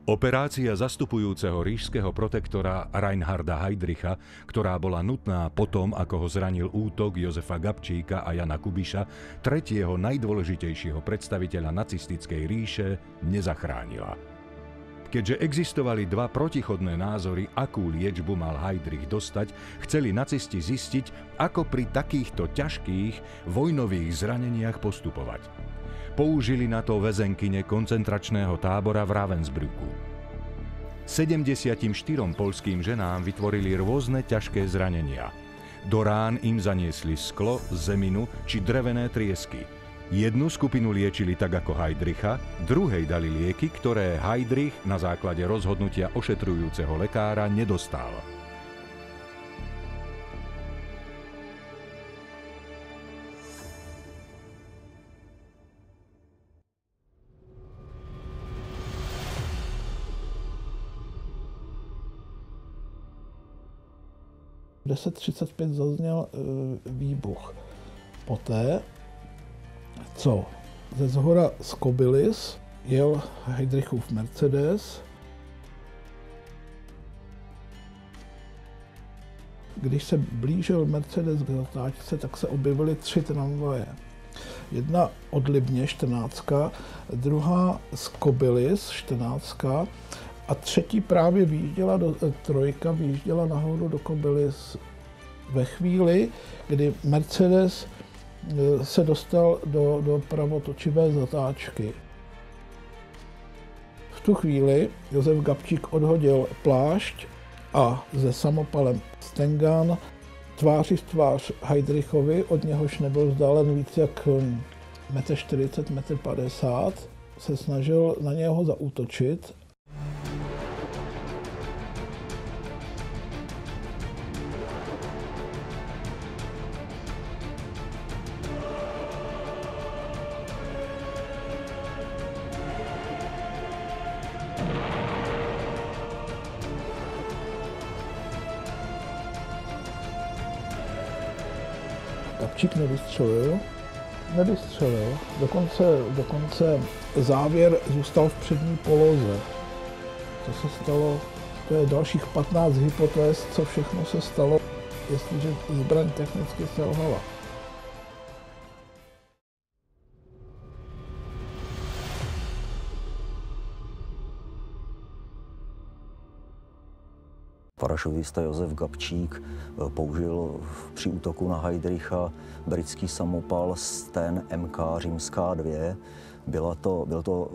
Operácia zastupujúceho ríšskeho protektora Reinharda Heydricha, ktorá bola nutná potom, ako ho zranil útok Jozefa Gabčíka a Jana Kubiša, tretieho najdôležitejšieho predstaviteľa nacistickej ríše, nezachránila. Keďže existovali dva protichodné názory, akú liečbu mal Heydrich dostať, chceli nacisti zistiť, ako pri takýchto ťažkých vojnových zraneniach postupovať. Použili na to väzenkyne koncentračného tábora v Ravensbrücku. 74 poľským ženám vytvorili rôzne ťažké zranenia. Do rán im zaniesli sklo, zeminu či drevené triesky. Jednu skupinu liečili tak ako Heydricha, druhej dali lieky, ktoré Heydrich na základe rozhodnutia ošetrujúceho lekára nedostal. V 10:35 zazněl výbuch. Poté, co ze zhora z Kobylis jel Heydrichův Mercedes, když se blížil Mercedes k zatáčce, tak se objevily 3 tramvaje. Jedna od Libně, 14, druhá z Kobylis, 14, a třetí právě vyjížděla trojka vyjížděla nahoru do Kobylis ve chvíli, kdy Mercedes se dostal do pravotočivé zatáčky. V tu chvíli Josef Gabčík odhodil plášť a se samopalem Stengan tváří v tvář Heydrichovi, od něhož nebyl vzdálen víc jak 1,40 m, 1,50 m, se snažil na něho zaútočit. Gabčík nevystřelil, dokonce závěr zůstal v přední poloze. To se stalo, to je dalších 15 hypotéz, co všechno se stalo, jestliže zbraň technicky selhala. Parašutista Josef Gabčík použil při útoku na Heydricha britský samopal Sten MK II. Byl to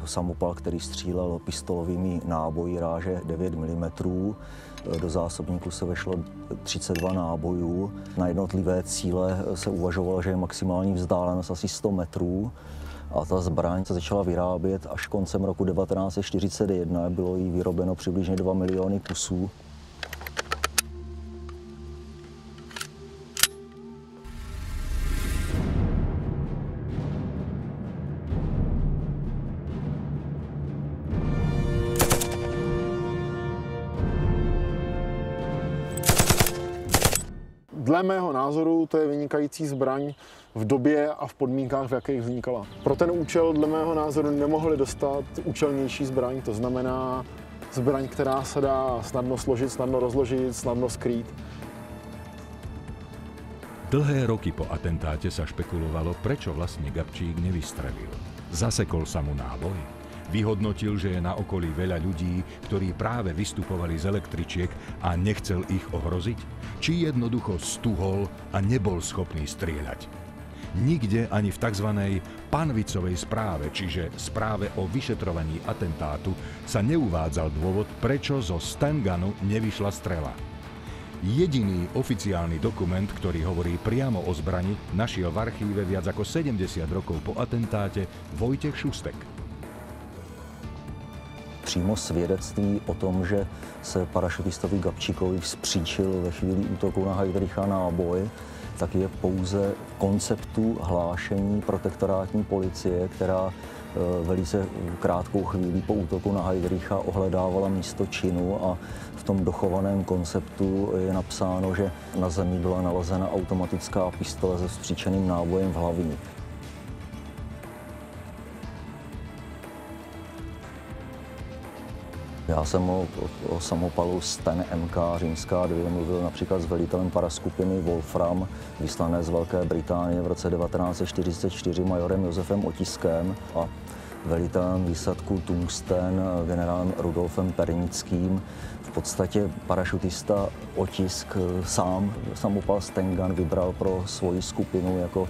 samopal, který střílel pistolovými náboji ráže 9 mm. Do zásobníku se vešlo 32 nábojů. Na jednotlivé cíle se uvažovalo, že je maximální vzdálenost asi 100 metrů. A ta zbraň se začala vyrábět až koncem roku 1941. Bylo jí vyrobeno přibližně 2 miliony kusů. Dle mého názoru to je vynikající zbraň v době a v podmínkách, v jakých vznikala. Pro ten účel dle mého názoru nemohli dostat účelnější zbraň, to znamená zbraň, která se dá snadno složit, snadno rozložit, snadno skrýt. Dlhé roky po atentáte sa špekulovalo, prečo vlastne Gabčík nevystrelil. Zasekol sa mu náboj? Vyhodnotil, že je na okolí veľa ľudí, ktorí práve vystupovali z električiek a nechcel ich ohroziť? Či jednoducho stuhol a nebol schopný strieľať? Nikde ani v tzv. Panvicovej správe, čiže správe o vyšetrovaní atentátu, sa neuvádzal dôvod, prečo zo Stenganu nevyšla strela. Jediný oficiálny dokument, ktorý hovorí priamo o zbrani, našiel v archíve viac ako 70 rokov po atentáte Vojtech Šustek. Přímo svědectví o tom, že se parašutistovi Gabčíkovi vzpříčil ve chvíli útoku na Heydricha náboj, tak je pouze v konceptu hlášení protektorátní policie, která velice krátkou chvíli po útoku na Heydricha ohledávala místo činu a v tom dochovaném konceptu je napsáno, že na zemi byla nalezena automatická pistole se vzpříčeným nábojem v hlavní. Já jsem o samopalu Sten MK římská 2 mluvil například s velitelem paraskupiny Wolfram, vyslané z Velké Británie v roce 1944 majorem Josefem Otiskem a velitelem výsadku Tungsten generálem Rudolfem Pernickým. V podstatě parašutista Otisk sám samopal Stengun vybral pro svoji skupinu jako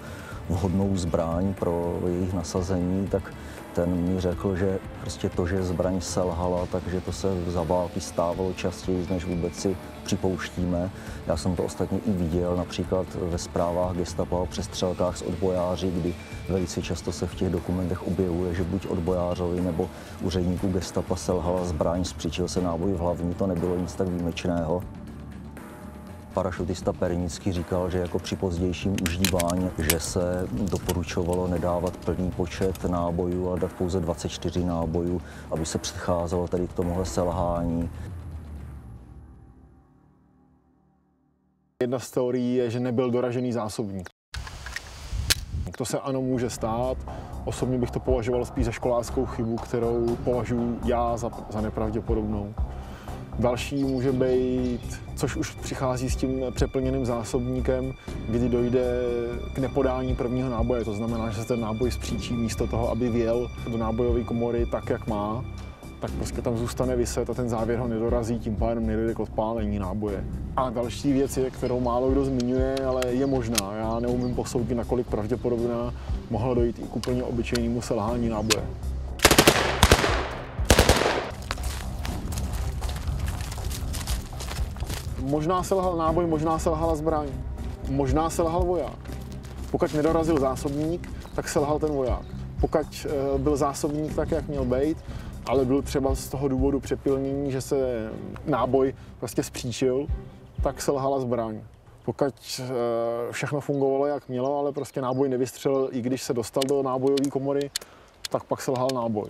vhodnou zbraň pro jejich nasazení, tak ten mi řekl, že prostě to, že zbraň selhala, takže to se za války stávalo častěji, než vůbec si připouštíme. Já jsem to ostatně i viděl například ve zprávách gestapa o přestřelkách s odbojáři, kdy velice často se v těch dokumentech objevuje, že buď odbojářovi nebo úředníku gestapa selhala zbraň, spřičil se náboj v hlavní, to nebylo nic tak výjimečného. Parašutista Pernický říkal, že jako při pozdějším užívání, že se doporučovalo nedávat plný počet nábojů, ale dát pouze 24 nábojů, aby se předcházelo tady k tomuhle selhání. Jedna z teorií je, že nebyl doražený zásobník. To se ano může stát. Osobně bych to považoval spíš za školářskou chybu, kterou považuji já za nepravděpodobnou. Další může být, což už přichází s tím přeplněným zásobníkem, kdy dojde k nepodání prvního náboje. To znamená, že se ten náboj spříčí místo toho, aby vjel do nábojové komory tak, jak má, tak prostě tam zůstane viset a ten závěr ho nedorazí, tím pádem nedojde k odpálení náboje. A další věc je, kterou málo kdo zmiňuje, ale je možná. Já neumím posoudit, nakolik pravděpodobná mohla dojít i k úplně obyčejnému selhání náboje. Možná selhal náboj, možná selhala zbraň, možná selhal voják. Pokud nedorazil zásobník, tak selhal ten voják. Pokud byl zásobník tak, jak měl být, ale byl třeba z toho důvodu přepilnění, že se náboj prostě spříčil, tak selhala zbraň. Pokud všechno fungovalo, jak mělo, ale prostě náboj nevystřelil, i když se dostal do nábojové komory, tak pak selhal náboj.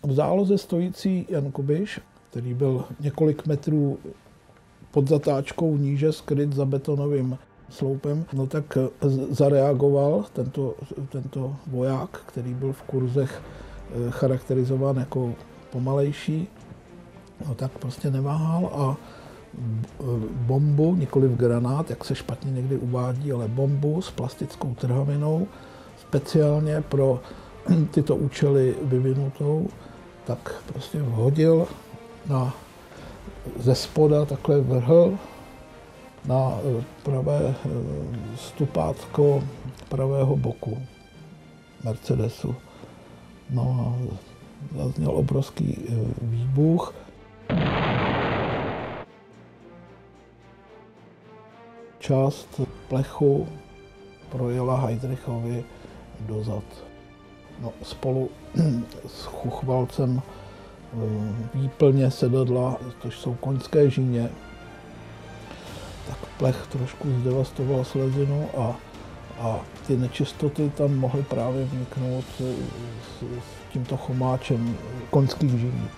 V záloze stojící Jan Kubiš, který byl několik metrů pod zatáčkou níže skryt za betonovým sloupem, no tak zareagoval tento voják, který byl v kurzech charakterizován jako pomalejší, no tak prostě neváhal a bombu, nikoliv granát, jak se špatně někdy uvádí, ale bombu s plastickou trhavinou, speciálně pro tyto účely vyvinutou, tak prostě vhodil ze spoda, takhle vrhl na pravé stupátko pravého boku Mercedesu. No a zazněl obrovský výbuch. Část plechu projela Heydrichovi do zad. No, spolu s chuchvalcem výplně sedadla, což jsou koňské žíně, tak plech trošku zdevastoval slezinu a ty nečistoty tam mohly právě vniknout s tímto chomáčem koňských žíní.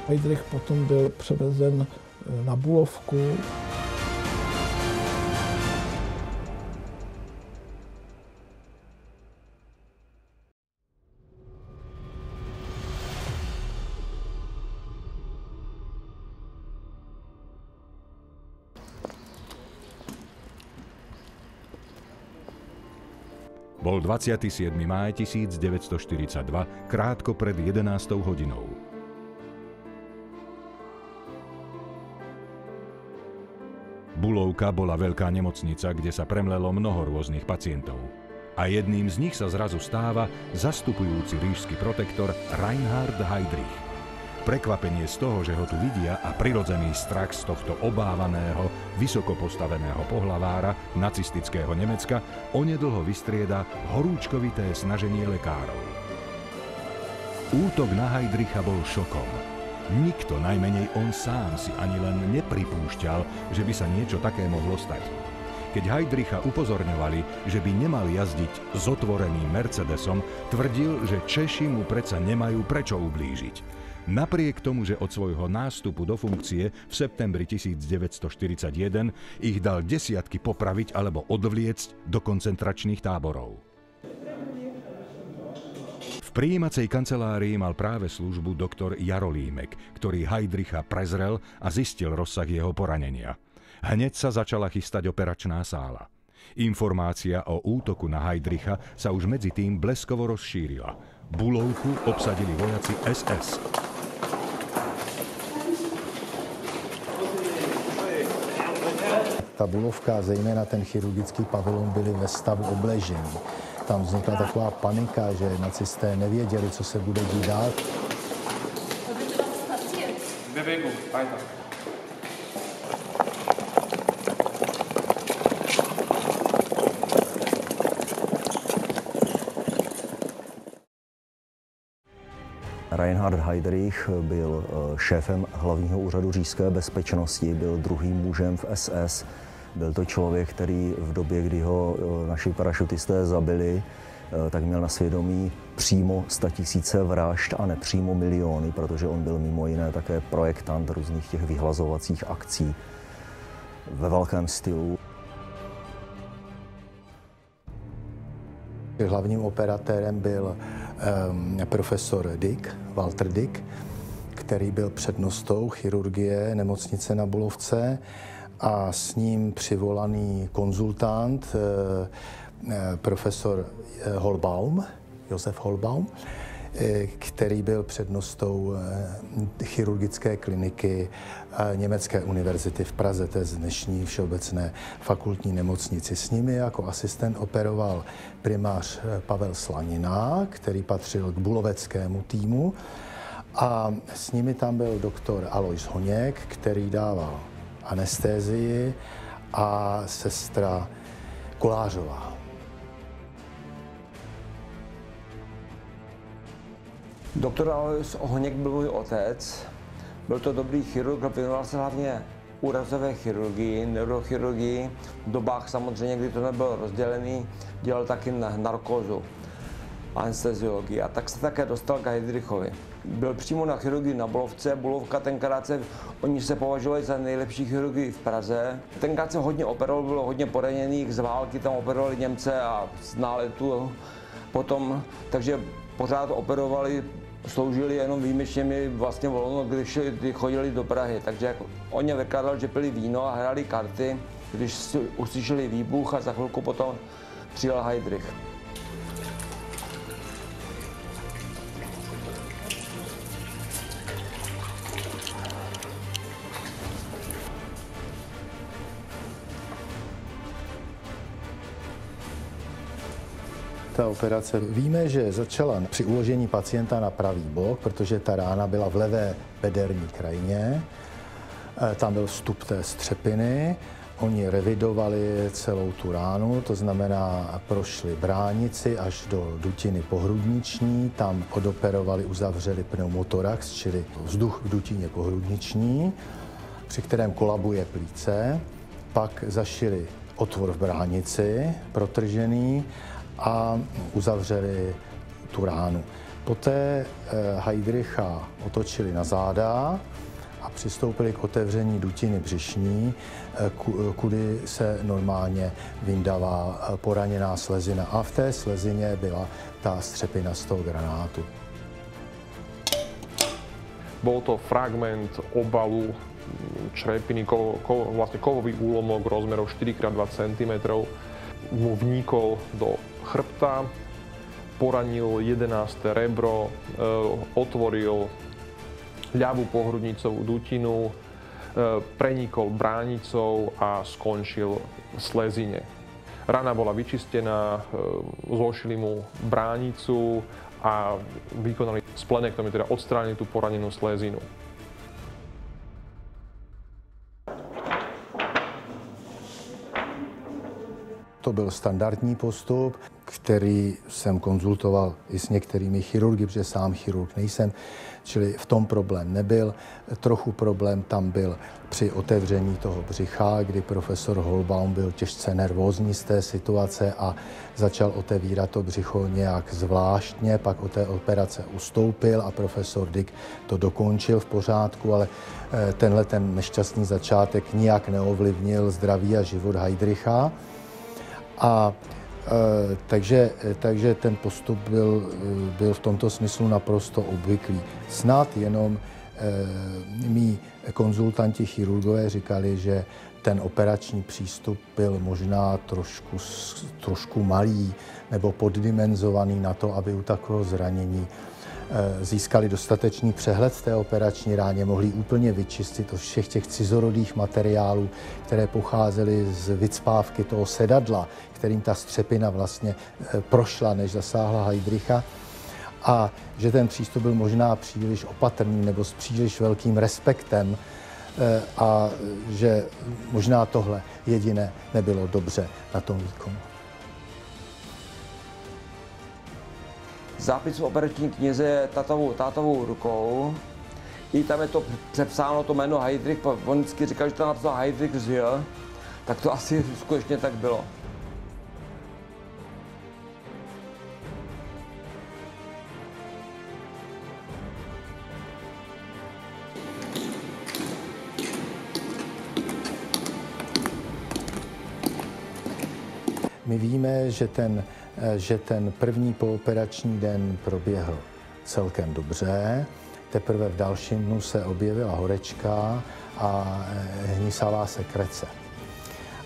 Heydrich potom byl převezen na Bulovku. Bol 27. máj 1942, krátko pred 11. hodinou. Bulovka bola veľká nemocnica, kde sa premlelo mnoho rôznych pacientov. A jedným z nich sa zrazu stáva zastupujúci ríšsky protektor Reinhard Heydrich. Prekvapenie z toho, že ho tu vidia, a prirodzený strach z tohto obávaného, vysoko postaveného pohlavára nacistického Nemecka onedlho vystrieda horúčkovité snaženie lekárov. Útok na Heydricha bol šokom. Nikto, najmenej on sám, si ani len nepripúšťal, že by sa niečo také mohlo stať. Keď Heydricha upozorňovali, že by nemal jazdiť s otvoreným Mercedesom, tvrdil, že Češi mu predsa nemajú prečo ublížiť. Napriek tomu, že od svojho nástupu do funkcie v septembri 1941 ich dal desiatky popraviť alebo odvliecť do koncentračných táborov. V prijímacej kancelárii mal práve službu doktor Jarolímek, ktorý Heydricha prezrel a zistil rozsah jeho poranenia. Hneď sa začala chystať operačná sála. Informácia o útoku na Heydricha sa už medzi tým bleskovo rozšírila. Bulovku obsadili vojaci SS. Ta Bulovka, zejména ten chirurgický pavilon, byly ve stavu obležení. Tam vznikla taková panika, že nacisté nevěděli, co se bude dít dál. Reinhard Heydrich byl šéfem hlavního úřadu říšské bezpečnosti, byl druhým mužem v SS. Byl to člověk, který v době, kdy ho naši parašutisté zabili, tak měl na svědomí přímo 100 000 vražd a nepřímo miliony, protože on byl mimo jiné také projektant různých těch vyhlazovacích akcí ve velkém stylu. Hlavním operatérem byl profesor Dick, Walter Dick, který byl přednostou chirurgie nemocnice na Bulovce, a s ním přivolaný konzultant, profesor Holbaum, Josef Holbaum, který byl přednostou chirurgické kliniky Německé univerzity v Praze, to je dnešní Všeobecné fakultní nemocnici. S nimi jako asistent operoval primář Pavel Slanina, který patřil k buloveckému týmu, a s nimi tam byl doktor Alois Honěk, který dával anestézii, a sestra Kolářová. Doktor Alois Honěk byl můj otec. Byl to dobrý chirurg, věnoval se hlavně úrazové chirurgii, neurochirurgii. V dobách samozřejmě, kdy to nebylo rozdělený, dělal taky narkózu, anesteziologii, a tak se také dostal k Heydrichovi. Byl přímo na chirurgii na Bulovce. Bulovka tenkrát oni se považovali za nejlepší chirurgii v Praze. Tenkrát se hodně operoval, bylo hodně poraněných, z války tam operovali Němce a z náletu potom, takže pořád operovali, sloužili jenom výjimečně, mi vlastně volno, když chodili do Prahy. Takže jak on mě vykládal, že pili víno a hráli karty, když si uslyšeli výbuch, a za chvilku potom přijel Heydrich. Ta operace, víme, že začala při uložení pacienta na pravý bok, protože ta rána byla v levé bederní krajině. Tam byl vstup té střepiny. Oni revidovali celou tu ránu, to znamená prošli bránici až do dutiny pohrudniční, tam odoperovali, uzavřeli pneumotorax, čili vzduch v dutině pohrudniční, při kterém kolabuje plíce. Pak zašili otvor v bránici, protržený, a uzavřeli tu ránu. Poté Heydricha otočili na záda a přistoupili k otevření dutiny břišní, kudy se normálně vyndala poraněná slezina. A v té slezině byla ta střepina z toho granátu. Bol to fragment obalu črepiny, vlastne kovový úlomok rozmerov 4x2 cm. Mu vnikol do chrbta, poranil 11. rebro, otvoril ľavú pohrudnicovú dutinu, prenikol bránicou a skončil v slezine. Rana bola vyčistená, zložili mu bránicu a vykonali splenektomiu, teda odstránili tú poranenú slezinu. To byl standardní postup, který jsem konzultoval i s některými chirurgy, protože sám chirurg nejsem, čili v tom problém nebyl. Trochu problém tam byl při otevření toho břicha, kdy profesor Holbaum byl těžce nervózní z té situace a začal otevírat to břicho nějak zvláštně, pak od té operace ustoupil a profesor Dick to dokončil v pořádku, ale tenhle ten nešťastný začátek nijak neovlivnil zdraví a život Heydricha. A takže ten postup byl v tomto smyslu naprosto obvyklý. Snad jenom mí konzultanti chirurgové říkali, že ten operační přístup byl možná trošku malý nebo poddimenzovaný na to, aby u takového zranění získali dostatečný přehled v té operační ráně, mohli úplně vyčistit od všech těch cizorodých materiálů, které pocházely z vycpávky toho sedadla, kterým ta střepina vlastně prošla, než zasáhla Heydricha. A že ten přístup byl možná příliš opatrný nebo s příliš velkým respektem a že možná tohle jediné nebylo dobře na tom výkonu. Zápis v operační knize je tátovou rukou. I tam je to přepsáno to jméno Heydrich, on vždycky říkal, že to napsal Heydrich Zil, tak to asi skutečně tak bylo. My víme, že ten první pooperační den proběhl celkem dobře. Teprve v dalším dnu se objevila horečka a hnisavá sekrece.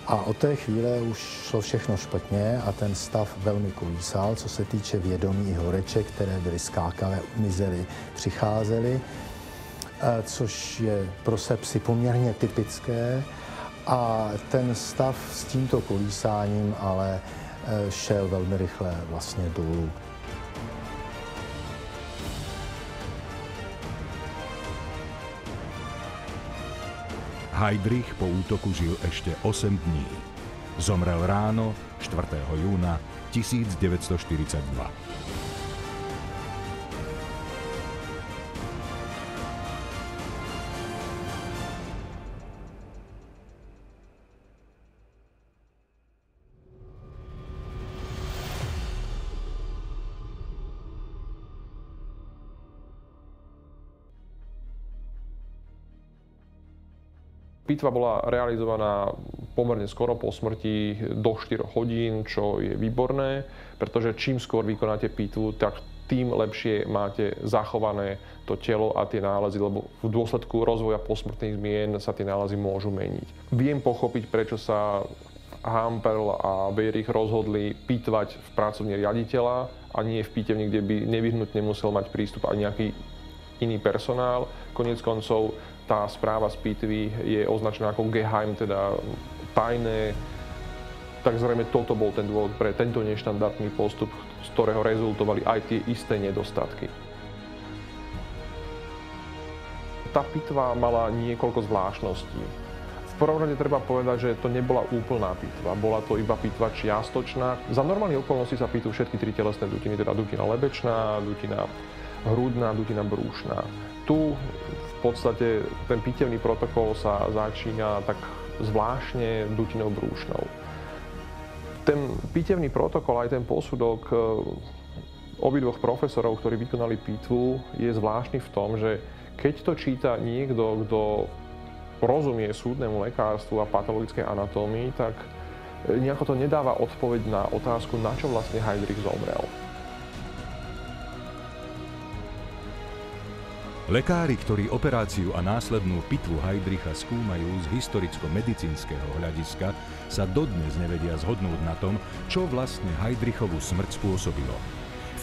A od té chvíle už šlo všechno špatně a ten stav velmi kolísal, co se týče vědomí horeček, které byly skákavé, mizely, přicházely, což je pro sepsy poměrně typické. A ten stav s tímto kolísáním ale šel velmi rychle vlastně dolů. Heydrich po útoku žil ešte 8 dní. Zomrel ráno 4. júna 1942. Pitva bola realizovaná pomerne skoro po smrti, do 4 hodín, čo je výborné, pretože čím skôr vykonáte pitvu, tak tým lepšie máte zachované to telo a tie nálezy, lebo v dôsledku rozvoja posmrtných zmien sa tie nálezy môžu meniť. Viem pochopiť, prečo sa Hampel a Beirich rozhodli pitvať v pracovni riaditeľa a nie v pitevni, kde by nevyhnutne musel mať prístup aj nejaký iný personál. Koniec koncov tá správa z pitvy je označená ako geheim, teda tajné. Tak zrejme toto bol ten dôvod pre tento neštandardný postup, z ktorého rezultovali aj tie isté nedostatky. Tá pitva mala niekoľko zvláštností. V prvom rade treba povedať, že to nebola úplná pitva, bola to iba pitva čiastočná. Za normálnych okolností sa pitú všetky tri telesné dutiny, teda dutina lebečná, dutina hrudná, dutina brúšna. Tu v podstate ten pitevný protokol sa začína tak zvláštne dutinou brúšnou. Ten pitevný protokol, aj ten posudok obidvoch profesorov, ktorí vykonali pitvu, je zvláštny v tom, že keď to číta niekto, kto rozumie súdnemu lekárstvu a patologickej anatómii, tak nejako to nedáva odpoveď na otázku, na čo vlastne Heydrich zomrel. Lekári, ktorí operáciu a následnú pitvu Heydricha skúmajú z historicko-medicínskeho hľadiska, sa dodnes nevedia zhodnúť na tom, čo vlastne Heydrichovú smrť spôsobilo.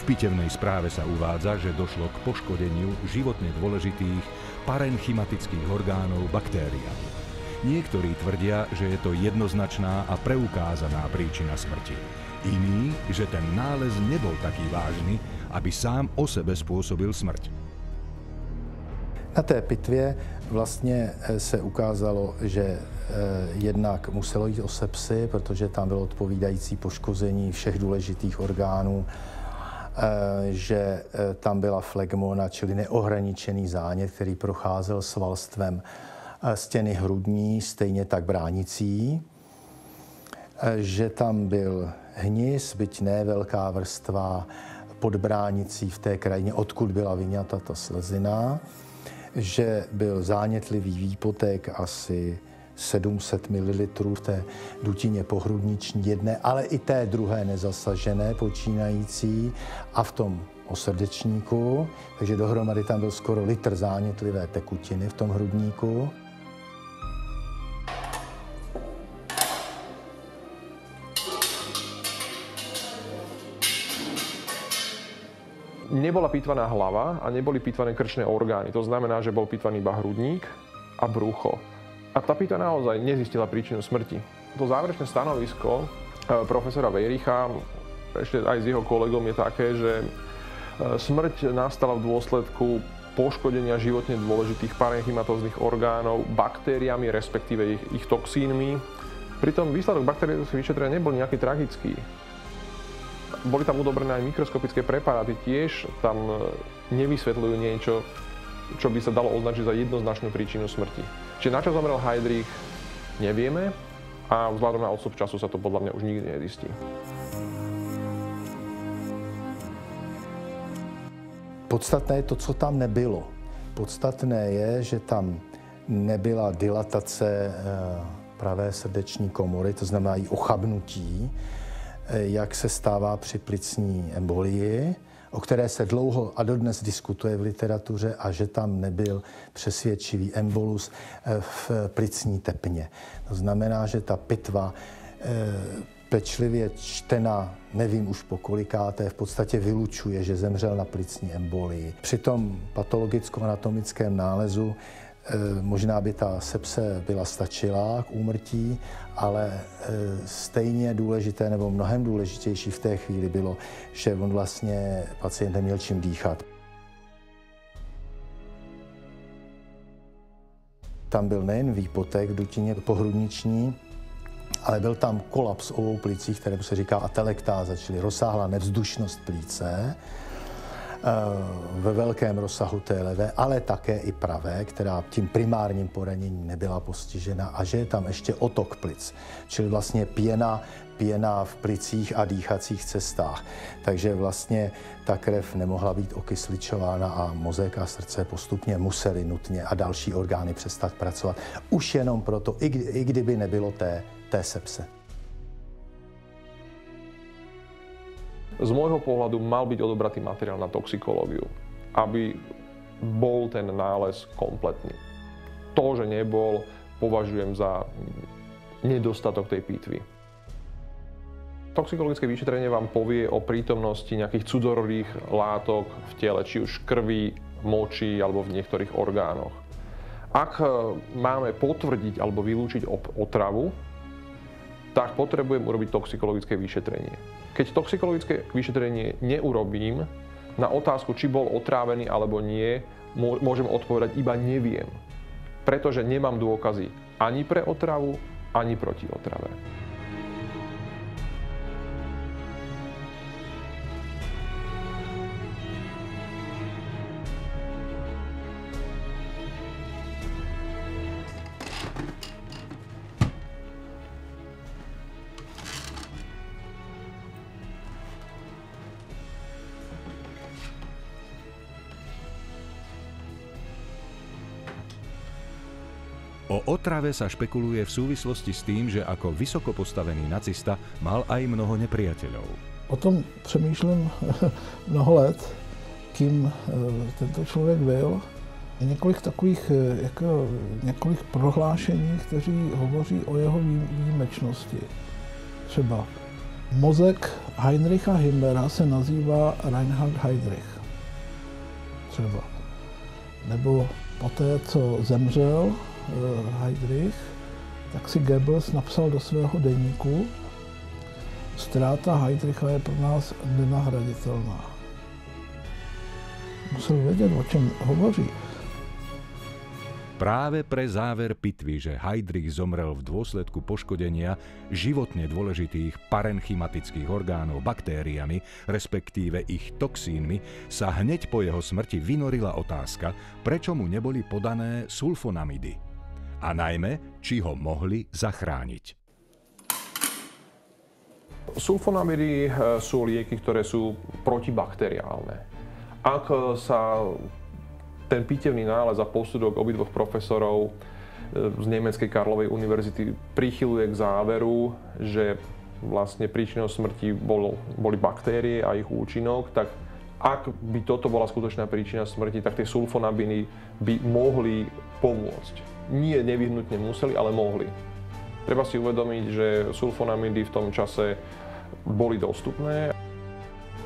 V pitevnej správe sa uvádza, že došlo k poškodeniu životne dôležitých parenchymatických orgánov baktériami. Niektorí tvrdia, že je to jednoznačná a preukázaná príčina smrti. Iní, že ten nález nebol taký vážny, aby sám o sebe spôsobil smrť. Na té pitvě vlastně se ukázalo, že jednak muselo jít o sepsi, protože tam bylo odpovídající poškození všech důležitých orgánů, že tam byla flegmona, čili neohraničený zánět, který procházel svalstvem stěny hrudní, stejně tak bránicí, že tam byl hnis, byť ne velká vrstva pod bránicí v té krajině, odkud byla vyňata ta slezina, že byl zánětlivý výpotek asi 700 ml v té dutině pohrudniční jedné, ale i té druhé nezasažené počínající a v tom osrdečníku, takže dohromady tam byl skoro litr zánětlivé tekutiny v tom hrudníku. Nebola pýtvaná hlava a neboli pýtvané krčné orgány. To znamená, že bol pýtvaný iba hrudník a brucho. A tá pitva naozaj nezistila príčinu smrti. To záverečné stanovisko profesora Weiricha, ešte aj s jeho kolegom, je také, že smrť nastala v dôsledku poškodenia životne dôležitých parenkymatóznych orgánov baktériami, respektíve ich toxínmi. Pritom výsledok bakteriologického vyšetrenia nebol nejaký tragický. Boli tam udobrené aj mikroskopické preparáty, tiež tam nevysvetľujú niečo, čo by sa dalo označiť za jednoznačnú príčinu smrti. Čiže na čo zomrel Heydrich, nevieme a vzhľadom na odstup času sa to podľa mňa už nikdy nezistí. Podstatné je to, co tam nebylo. Podstatné je, že tam nebyla dilatace pravé srdeční komory, to znamená i ochabnutí, jak se stává při plicní embolii, o které se dlouho a dodnes diskutuje v literatuře, a že tam nebyl přesvědčivý embolus v plicní tepně. To znamená, že ta pitva pečlivě čtena, nevím už po kolikáté, v podstatě vylučuje, že zemřel na plicní embolii. Při tom patologicko-anatomickém nálezu možná by ta sepse byla stačila k úmrtí, ale stejně důležité nebo mnohem důležitější v té chvíli bylo, že on vlastně pacient neměl čím dýchat. Tam byl nejen výpotek v dutině pohrudniční, ale byl tam kolaps obou plicí, kterému se říká atelektáza, čili rozsáhlá nevzdušnost plíce, ve velkém rozsahu té levé, ale také i pravé, která tím primárním poraněním nebyla postižena, a že je tam ještě otok plic, čili vlastně pěna v plicích a dýchacích cestách. Takže vlastně ta krev nemohla být okysličována a mozek a srdce postupně museli nutně a další orgány přestat pracovat. Už jenom proto, i kdyby nebylo té sepse. Z môjho pohľadu mal byť odobratý materiál na toxikológiu, aby bol ten nález kompletný. To, že nebol, považujem za nedostatok tej pitvy. Toxikologické vyšetrenie vám povie o prítomnosti nejakých cudzoroných látok v tele, či už krvi, moči alebo v niektorých orgánoch. Ak máme potvrdiť alebo vylúčiť otravu, tak potrebujem urobiť toxikologické vyšetrenie. Keď toxikologické vyšetrenie neurobím, na otázku, či bol otrávený alebo nie, môžem odpovedať iba neviem. Pretože nemám dôkazy ani pre otravu, ani proti otrave. O otrave sa špekuluje v súvislosti s tým, že ako vysoko postavený nacista mal aj mnoho nepriateľov. O tom přemýšlím mnoho let, kým tento člověk byl. Je několik takových několik prohlášení, kteří hovoří o jeho výjimečnosti. Třeba mozek Heinricha Himmlera se nazývá Reinhard Heydrich. Třeba. Nebo poté, co zemřel Heydrich, tak si Goebbels napsal do svého deníku: ztráta Heydricha je pro nás nenahraditelná. Musel vědět, o čem hovoří. Práve pre záver pitvy, že Heydrich zomrel v dôsledku poškodenia životne dôležitých parenchymatických orgánov baktériami, respektíve ich toxínmi, sa hneď po jeho smrti vynorila otázka, prečo mu neboli podané sulfonamidy. A najmä, či ho mohli zachrániť. Sulfonamidy sú lieky, ktoré sú protibakteriálne. Ak sa ten pitevný nález a posudok obidvoch profesorov z nemeckej Karlovej univerzity prichyluje k záveru, že vlastne príčinou smrti boli baktérie a ich účinok, tak ak by toto bola skutočná príčina smrti, tak tie sulfonamidy by mohli pomôcť. Nie nevyhnutne museli, ale mohli. Treba si uvedomiť, že sulfonamidy v tom čase boli dostupné.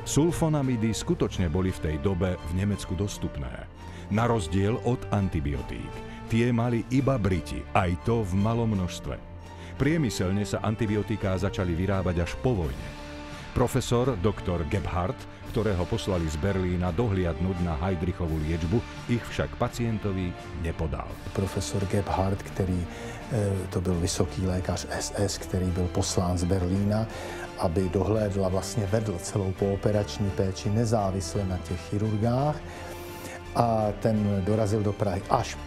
Sulfonamidy skutočne boli v tej dobe v Nemecku dostupné. Na rozdiel od antibiotík. Tie mali iba Briti, aj to v malom množstve. Priemyselne sa antibiotiká začali vyrábať až po vojne. Profesor dr. Gebhardt, ktorého poslali z Berlína dohliadnúť na Heydrichovú liečbu, ich však pacientovi nepodal. Profesor Gebhardt, který to byl vysoký lékař SS, který byl poslán z Berlína, aby dohlédl a vlastně vedl celou pooperační péči nezávisle na těch chirurgách. A ten dorazil do Prahy až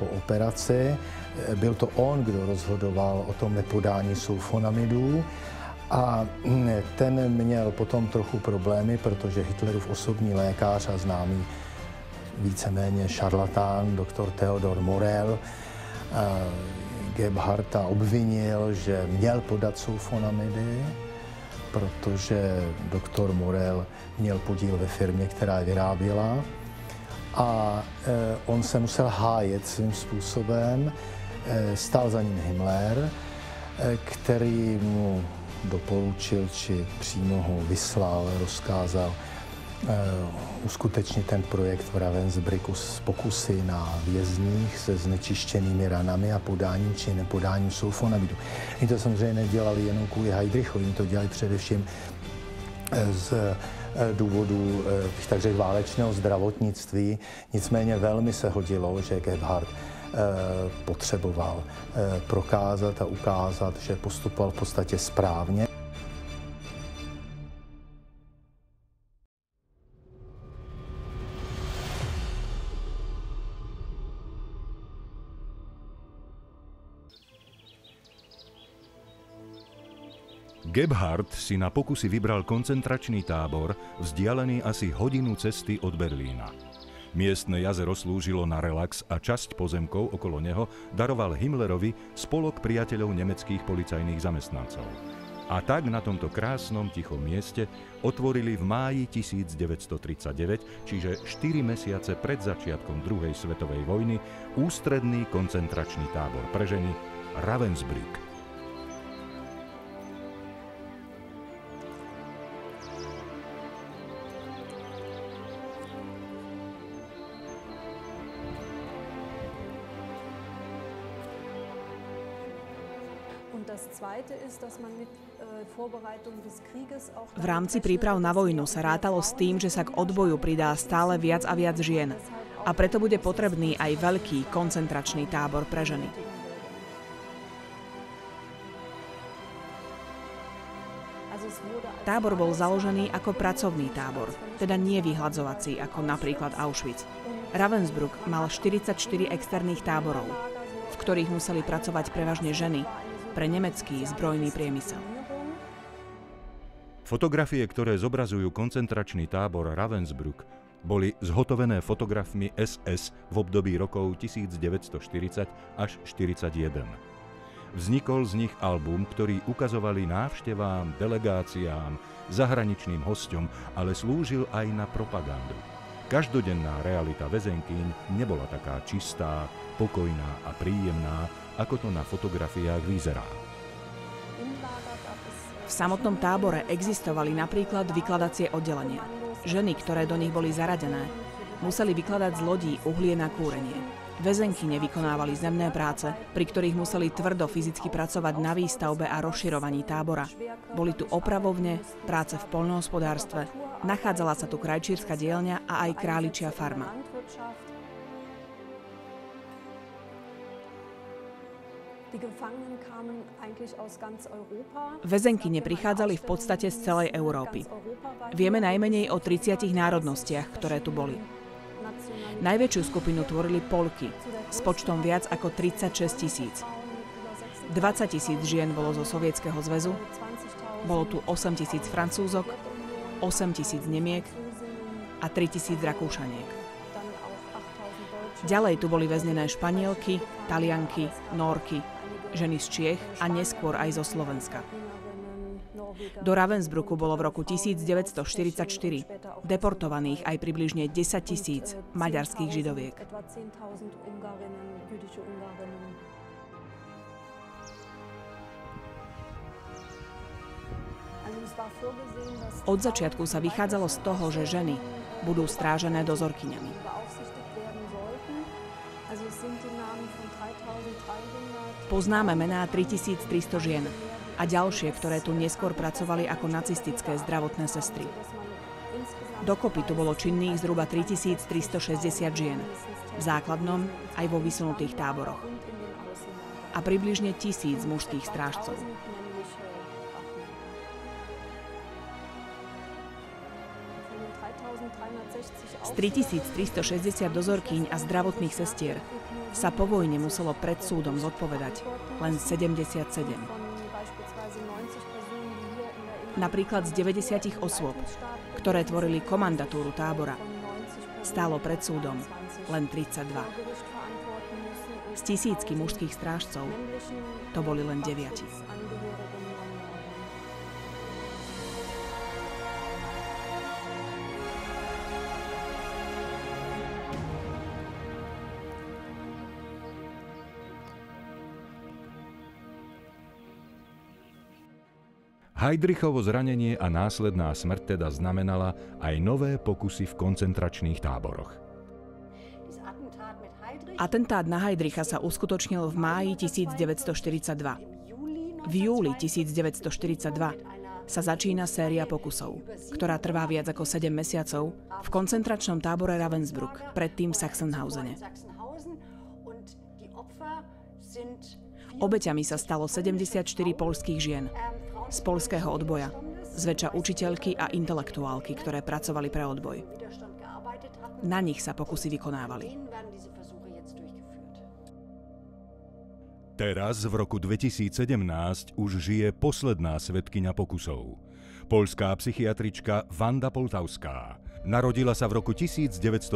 po operaci. Byl to on, kdo rozhodoval o tom nepodání sulfonamidů. A ten měl potom trochu problémy, protože Hitlerův osobní lékař a známý víceméně šarlatán, doktor Theodor Morel, Gebhardta obvinil, že měl podat sulfonamidy, protože doktor Morel měl podíl ve firmě, která je vyráběla. A on se musel hájet svým způsobem. Stál za ním Himmler, který mu doporučil, či přímo ho vyslal, rozkázal uskutečnit ten projekt v Ravensbrücku s pokusy na vězních se znečištěnými ranami a podáním či nepodáním sulfonamidu. Oni to samozřejmě nedělali jenom kvůli Heydrichovi, oni to dělali především z důvodu, bych tak řekl, válečného zdravotnictví. Nicméně velmi se hodilo, že Gebhardt potřeboval prokázat a ukázat, že postupoval v podstatě správně. Gebhardt si na pokusy vybral koncentračný tábor, vzdialený asi hodinu cesty od Berlína. Miestne jazero slúžilo na relax a časť pozemkov okolo neho daroval Himmlerovi spolok priateľov nemeckých policajných zamestnancov. A tak na tomto krásnom tichom mieste otvorili v máji 1939, čiže 4 mesiace pred začiatkom druhej svetovej vojny, ústredný koncentračný tábor pre ženy Ravensbrück. V rámci príprav na vojnu sa rátalo s tým, že sa k odboju pridá stále viac a viac žien. A preto bude potrebný aj veľký koncentračný tábor pre ženy. Tábor bol založený ako pracovný tábor, teda nie vyhladzovací, ako napríklad Auschwitz. Ravensbrück mal 44 externých táborov, v ktorých museli pracovať prevažne ženy, pre nemecký zbrojný priemysel. Fotografie, ktoré zobrazujú koncentračný tábor Ravensbrück, boli zhotovené fotografmi SS v období rokov 1940 až 1941. Vznikol z nich album, ktorý ukazovali návštevám, delegáciám, zahraničným hosťom, ale slúžil aj na propagandu. Každodenná realita väzenkýň nebola taká čistá, pokojná a príjemná, ako to na fotografiách vyzerá. V samotnom tábore existovali napríklad vykladacie oddelenia. Ženy, ktoré do nich boli zaradené, museli vykladať z lodí uhlie na kúrenie. Väzenky nevykonávali zemné práce, pri ktorých museli tvrdo fyzicky pracovať na výstavbe a rozširovaní tábora. Boli tu opravovne, práce v poľnohospodárstve, nachádzala sa tu krajčírska dielňa a aj králičia farma. Väzenkyne prichádzali v podstate z celej Európy. Vieme najmenej o 30 národnostiach, ktoré tu boli. Najväčšiu skupinu tvorili Polky s počtom viac ako 36 000. 20 000 žien bolo zo Sovietskeho zväzu, bolo tu 8 000 Francúzok, 8 000 Nemiek a 3 000 Rakúšaniek. Ďalej tu boli väznené Španielky, Talianky, Nórky, ženy z Čiech a neskôr aj zo Slovenska. Do Ravensbrücku bolo v roku 1944 deportovaných aj približne 10 000 maďarských židoviek. Od začiatku sa vychádzalo z toho, že ženy budú strážené dozorkyňami. Poznáme mená 3300 žien a ďalšie, ktoré tu neskôr pracovali ako nacistické zdravotné sestry. Dokopy tu bolo činných zhruba 3360 žien, v základnom aj vo vysunutých táboroch. A približne 1000 mužských strážcov. Z 3360 dozorkyň a zdravotných sestier sa po vojne muselo pred súdom zodpovedať len 77. Napríklad z 90 osôb, ktoré tvorili komandatúru tábora, stálo pred súdom len 32. Z tisícky mužských strážcov to boli len 9. Heydrichovo zranenie a následná smrť teda znamenala aj nové pokusy v koncentračných táboroch. Atentát na Heydricha sa uskutočnil v máji 1942. V júli 1942 sa začína séria pokusov, ktorá trvá viac ako 7 mesiacov v koncentračnom tábore Ravensbrück, predtým v Sachsenhausene. Obeťami sa stalo 74 poľských žien z poľského odboja, zväčša učiteľky a intelektuálky, ktoré pracovali pre odboj. Na nich sa pokusy vykonávali. Teraz, v roku 2017, už žije posledná svedkyňa pokusov. Poľská psychiatrička Wanda Poltavská. Narodila sa v roku 1921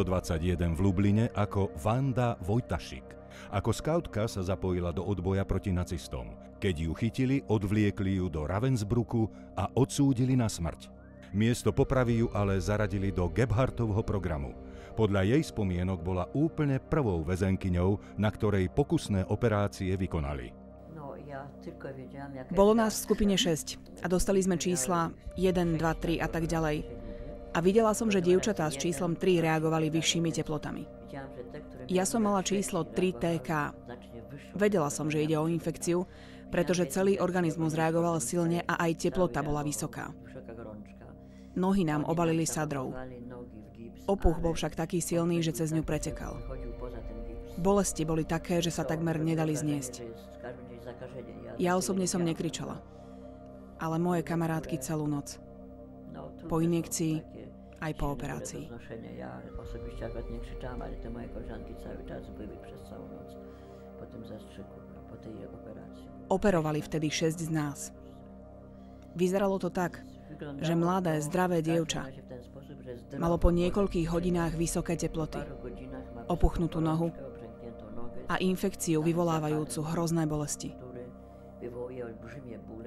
v Lubline ako Wanda Wojtaszek. Ako skautka sa zapojila do odboja proti nacistom. Keď ju chytili, odvliekli ju do Ravensbrücku a odsúdili na smrť. Miesto popravy ju ale zaradili do Gebhardtovho programu. Podľa jej spomienok bola úplne prvou väzenkyňou, na ktorej pokusné operácie vykonali. Bolo nás v skupine 6 a dostali sme čísla 1, 2, 3 a tak ďalej. A videla som, že dievčatá s číslom 3 reagovali vyššími teplotami. Ja som mala číslo 3 TK. Vedela som, že ide o infekciu, pretože celý organizmus reagoval silne a aj teplota bola vysoká. Nohy nám obalili sadrou. Opuch bol však taký silný, že cez ňu pretekal. Bolesti boli také, že sa takmer nedali zniesť. Ja osobne som nekričala, ale moje kamarátky celú noc. Po injekcii aj po operácii. Operovali vtedy 6 z nás. Vyzeralo to tak, že mladé, zdravé dievča malo po niekoľkých hodinách vysoké teploty, opuchnutú nohu a infekciu vyvolávajúcu hrozné bolesti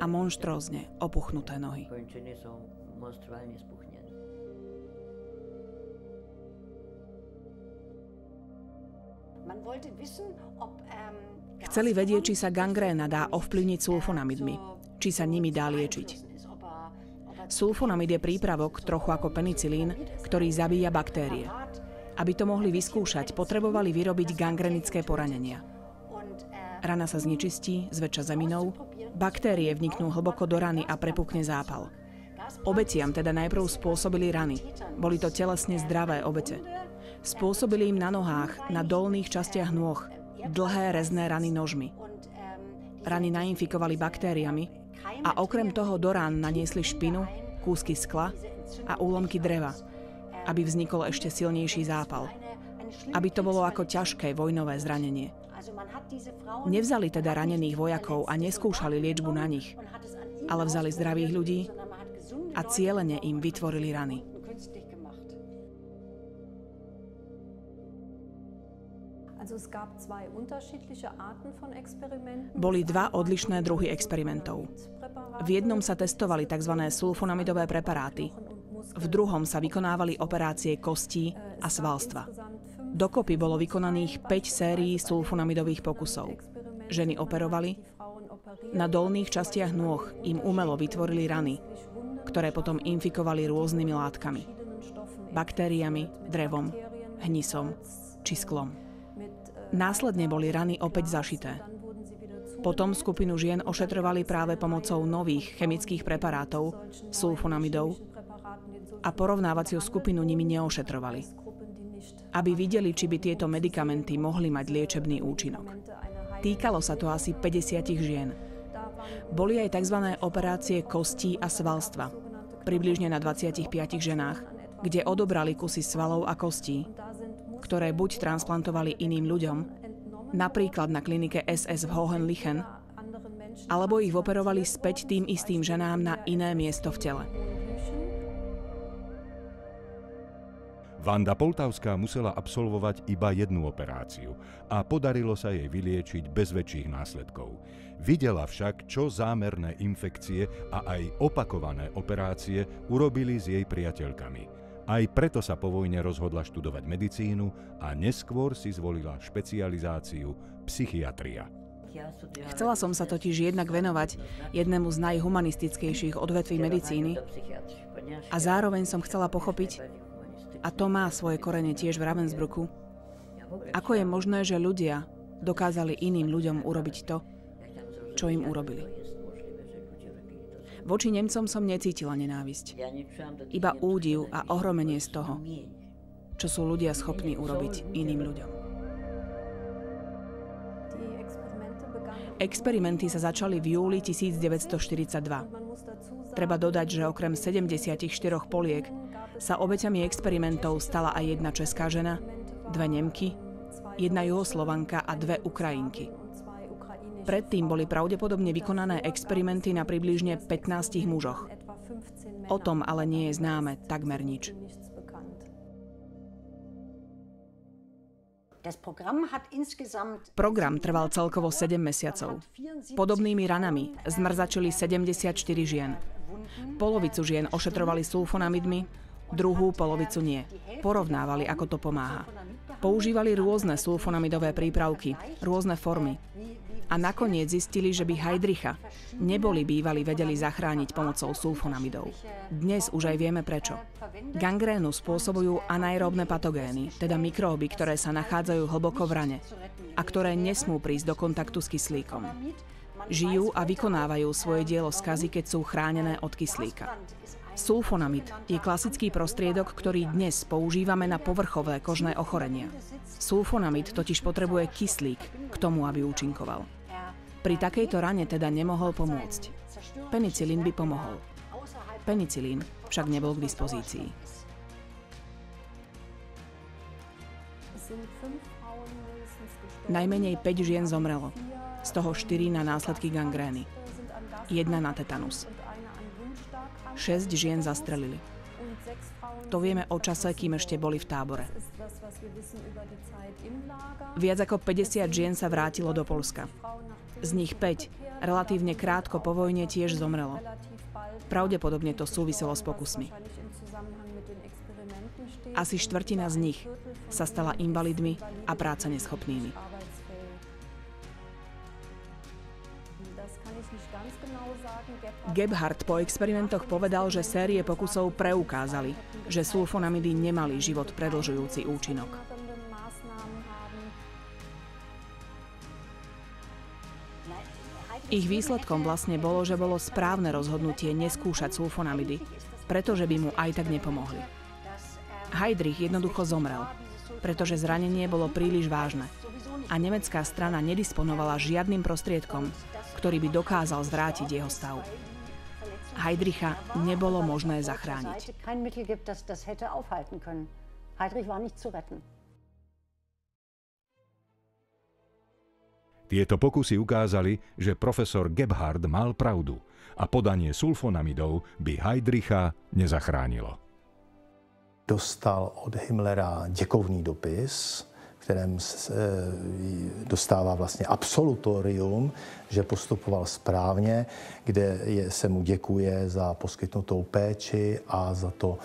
a monštrózne opuchnuté nohy. Chceli vedieť, či sa gangréna dá ovplyvniť sulfonamidmi, či sa nimi dá liečiť. Sulfonamid je prípravok, trochu ako penicilín, ktorý zabíja baktérie. Aby to mohli vyskúšať, potrebovali vyrobiť gangrenické poranenia. Rana sa znečistí, zväčša zeminou, baktérie vniknú hlboko do rany a prepukne zápal. Obetiam teda najprv spôsobili rany. Boli to telesne zdravé obete. Spôsobili im na nohách, na dolných častiach nôh, dlhé rezné rany nožmi. rany nainfikovali baktériami a okrem toho do rán naniesli špinu, kúsky skla a úlomky dreva, aby vznikol ešte silnejší zápal. Aby to bolo ako ťažké vojnové zranenie. Nevzali teda ranených vojakov a neskúšali liečbu na nich, ale vzali zdravých ľudí a cielene im vytvorili rany. Boli dva odlišné druhy experimentov. V jednom sa testovali tzv. Sulfonamidové preparáty, v druhom sa vykonávali operácie kostí a svalstva. Dokopy bolo vykonaných 5 sérií sulfonamidových pokusov. Ženy operovali, na dolných častiach nôh im umelo vytvorili rany, ktoré potom infikovali rôznymi látkami. Baktériami, drevom, hnisom či sklom. Následne boli rany opäť zašité. Potom skupinu žien ošetrovali práve pomocou nových chemických preparátov, sulfonamidov, a porovnávaciu skupinu nimi neošetrovali, aby videli, či by tieto medikamenty mohli mať liečebný účinok. Týkalo sa to asi 50 žien. Boli aj tzv. Operácie kostí a svalstva, približne na 25 ženách, kde odobrali kusy svalov a kostí, ktoré buď transplantovali iným ľuďom, napríklad na klinike SS v Hohenlichen, alebo ich operovali späť tým istým ženám na iné miesto v tele. Vanda Poltavská musela absolvovať iba jednu operáciu a podarilo sa jej vyliečiť bez väčších následkov. Videla však, čo zámerné infekcie a aj opakované operácie urobili s jej priateľkami. Aj preto sa po vojne rozhodla študovať medicínu a neskôr si zvolila špecializáciu psychiatria. Chcela som sa totiž jednak venovať jednému z najhumanistickejších odvetví medicíny a zároveň som chcela pochopiť, a to má svoje korene tiež v Ravensbrücku, ako je možné, že ľudia dokázali iným ľuďom urobiť to, čo im urobili. Voči Nemcom som necítila nenávisť, iba údiv a ohromenie z toho, čo sú ľudia schopní urobiť iným ľuďom. Experimenty sa začali v júli 1942. Treba dodať, že okrem 74 poliek sa obeťami experimentov stala aj jedna česká žena, 2 Nemky, 1 Juhoslovanka a 2 Ukrajinky. Predtým boli pravdepodobne vykonané experimenty na približne 15 mužoch. O tom ale nie je známe takmer nič. Program trval celkovo 7 mesiacov. Podobnými ranami zmrzačili 74 žien. Polovicu žien ošetrovali sulfonamidmi, druhú polovicu nie. Porovnávali, ako to pomáha. Používali rôzne sulfonamidové prípravky, rôzne formy. A nakoniec zistili, že by Heydricha neboli bývali vedeli zachrániť pomocou sulfonamidov. Dnes už aj vieme prečo. Gangrénu spôsobujú anaeróbne patogény, teda mikróby, ktoré sa nachádzajú hlboko v rane a ktoré nesmú prísť do kontaktu s kyslíkom. Žijú a vykonávajú svoje dielo skazy, keď sú chránené od kyslíka. Sulfonamid je klasický prostriedok, ktorý dnes používame na povrchové kožné ochorenia. Sulfonamid totiž potrebuje kyslík k tomu, aby účinkoval. Pri takejto rane teda nemohol pomôcť. Penicilín by pomohol. Penicilín však nebol k dispozícii. Najmenej 5 žien zomrelo, z toho 4 na následky gangrény, 1 na tetanus. 6 žien zastrelili. To vieme o čase, kým ešte boli v tábore. Viac ako 50 žien sa vrátilo do Poľska. Z nich 5 relatívne krátko po vojne tiež zomrelo. Pravdepodobne to súviselo s pokusmi. Asi štvrtina z nich sa stala invalidmi a práceneschopnými. Gebhardt po experimentoch povedal, že série pokusov preukázali, že sulfonamidy nemali život predĺžujúci účinok. Ich výsledkom vlastne bolo, že bolo správne rozhodnutie neskúšať sulfonamidy, pretože by mu aj tak nepomohli. Heydrich jednoducho zomrel, pretože zranenie bolo príliš vážne a nemecká strana nedisponovala žiadnym prostriedkom, ktorý by dokázal zvrátiť jeho stav. Heydricha nebolo možné zachrániť. Tieto pokusy ukázali, že profesor Gebhard mal pravdu a podanie sulfonamidov by Heydricha nezachránilo. Dostal od Himmlera děkovný dopis, v kterém dostává vlastně absolutorium, že postupoval správně, kde se mu děkuje za poskytnutou péči a za to,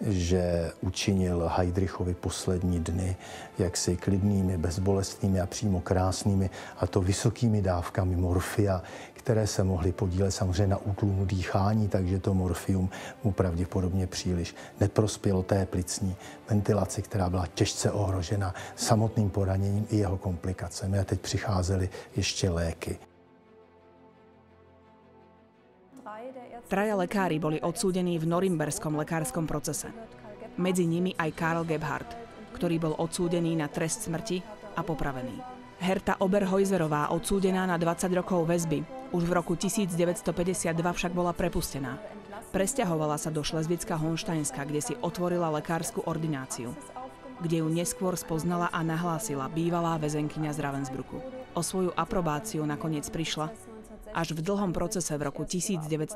že učinil Heydrichovi poslední dny jaksi klidnými, bezbolestnými a přímo krásnými, a to vysokými dávkami morfia, které se mohly podílet samozřejmě na útlumu dýchání, takže to morfium mu pravděpodobně příliš neprospělo té plicní ventilaci, která byla těžce ohrožena samotným poraněním i jeho komplikacemi. A teď přicházely ještě léky. Traja lekári boli odsúdení v norimberskom lekárskom procese. Medzi nimi aj Karl Gebhard, ktorý bol odsúdený na trest smrti a popravený. Herta Oberhäuserová, odsúdená na 20 rokov väzby, už v roku 1952 však bola prepustená. Presťahovala sa do Šlezvicka-Holštajnska, kde si otvorila lekársku ordináciu, kde ju neskôr spoznala a nahlásila bývalá väzenkyňa z Ravensbrücku. O svoju aprobáciu nakoniec prišla až v dlhom procese v roku 1960.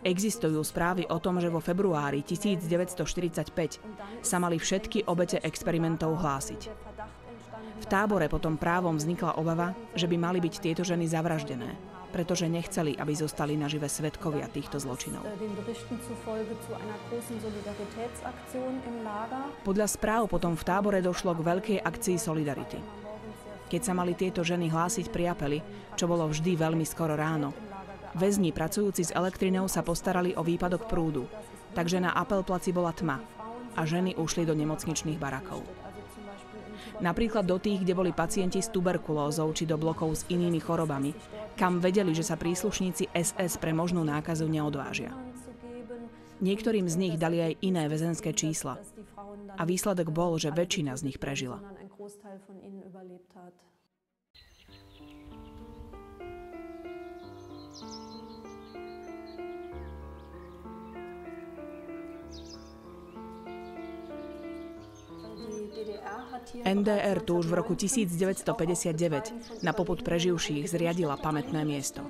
Existujú správy o tom, že vo februári 1945 sa mali všetky obete experimentov hlásiť. V tábore potom právom vznikla obava, že by mali byť tieto ženy zavraždené, pretože nechceli, aby zostali nažive svedkovia týchto zločinov. Podľa správ potom v tábore došlo k veľkej akcii solidarity. Keď sa mali tieto ženy hlásiť pri apeli, čo bolo vždy veľmi skoro ráno, väzni pracujúci s elektrinou sa postarali o výpadok prúdu, takže na apelplaci bola tma a ženy ušli do nemocničných barakov. Napríklad do tých, kde boli pacienti s tuberkulózou či do blokov s inými chorobami, kam vedeli, že sa príslušníci SS pre možnú nákazu neodvážia. Niektorým z nich dali aj iné väzenské čísla a výsledok bol, že väčšina z nich prežila. NDR tu už v roku 1959 na popud preživších zriadila pamätné miesto.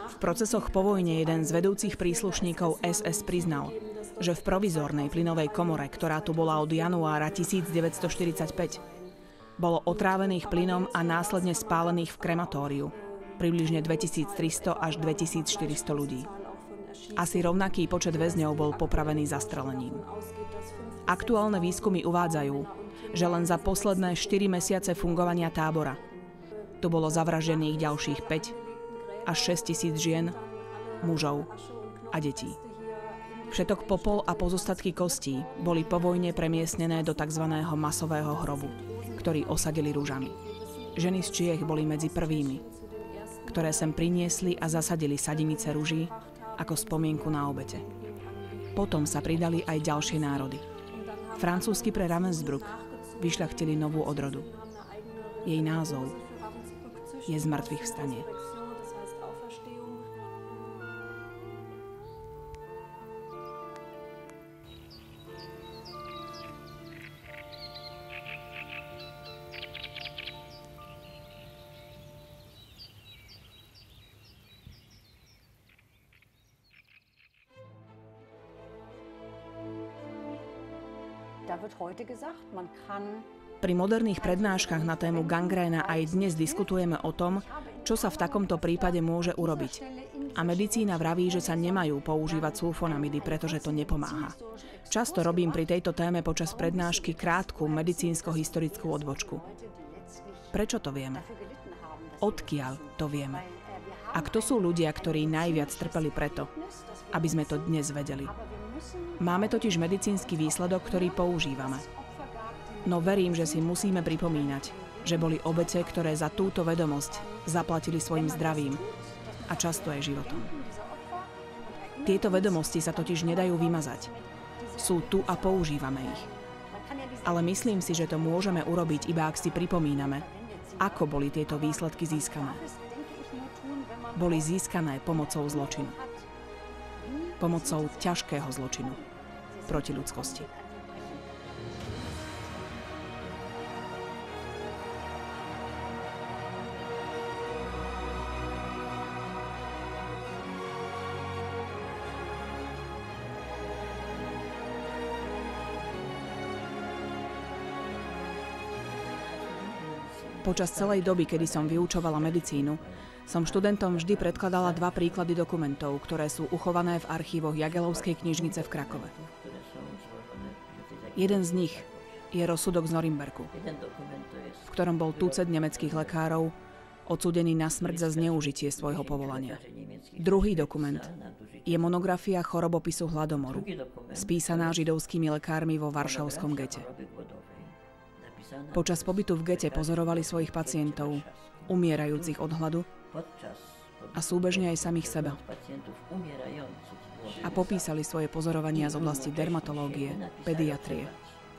V procesoch po vojne jeden z vedúcich príslušníkov SS priznal, že v provizórnej plynovej komore, ktorá tu bola od januára 1945, bolo otrávených plynom a následne spálených v krematóriu približne 2300 až 2400 ľudí. Asi rovnaký počet väzňov bol popravený zastrelením. Aktuálne výskumy uvádzajú, že len za posledné 4 mesiace fungovania tábora tu bolo zavraždených ďalších 5 až 6 000 žien, mužov a detí. Všetok popol a pozostatky kostí boli po vojne premiestnené do tzv. Masového hrobu, ktorý osadili rúžami. Ženy z Čiech boli medzi prvými, ktoré sem priniesli a zasadili sadenice ruží ako spomienku na obete. Potom sa pridali aj ďalšie národy. Francúzsky pre Ravensbrück vyšľachtili novú odrodu. Jej názov je Zmrtvých vstanie. Pri moderných prednáškach na tému gangréna aj dnes diskutujeme o tom, čo sa v takomto prípade môže urobiť. A medicína vraví, že sa nemajú používať sulfonamidy, pretože to nepomáha. Často robím pri tejto téme počas prednášky krátku medicínsko-historickú odbočku. Prečo to vieme? Odkiaľ to vieme? A kto sú ľudia, ktorí najviac trpeli preto, aby sme to dnes vedeli? Máme totiž medicínsky výsledok, ktorý používame. No verím, že si musíme pripomínať, že boli obete, ktoré za túto vedomosť zaplatili svojim zdravím a často aj životom. Tieto vedomosti sa totiž nedajú vymazať. Sú tu a používame ich. Ale myslím si, že to môžeme urobiť, iba ak si pripomíname, ako boli tieto výsledky získané. Boli získané pomocou zločinu. Pomocou ťažkého zločinu proti ľudskosti. Počas celej doby, kedy som vyučovala medicínu, som študentom vždy predkladala 2 príklady dokumentov, ktoré sú uchované v archívoch Jagelovskej knižnice v Krakove. Jeden z nich je rozsudok z Norimberku, v ktorom bol tucet nemeckých lekárov odsúdený na smrť za zneužitie svojho povolania. Druhý dokument je monografia chorobopisu hladomoru, spísaná židovskými lekármi vo varšavskom gete. Počas pobytu v gete pozorovali svojich pacientov, umierajúcich od hladu a súbežne aj samých seba. A popísali svoje pozorovania z oblasti dermatológie, pediatrie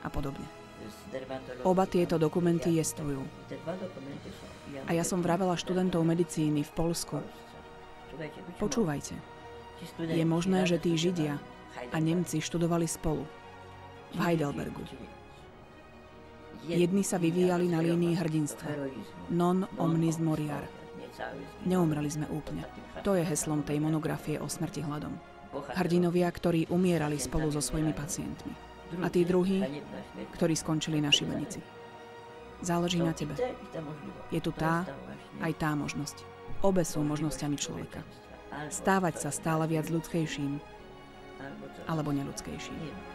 a podobne. Oba tieto dokumenty jestvujú. A ja som vravela študentov medicíny v Poľsku. Počúvajte. Je možné, že tí Židia a Nemci študovali spolu v Heidelbergu. Jedni sa vyvíjali na línii hrdinstva. Non omnis moriar. Neumreli sme úplne. To je heslom tej monografie o smrti hladom. Hrdinovia, ktorí umierali spolu so svojimi pacientmi. A tí druhí, ktorí skončili na šibenici. Záleží na tebe. Je tu tá, aj tá možnosť. Obe sú možnosťami človeka. Stávať sa stále viac ľudskejším, alebo neľudskejším.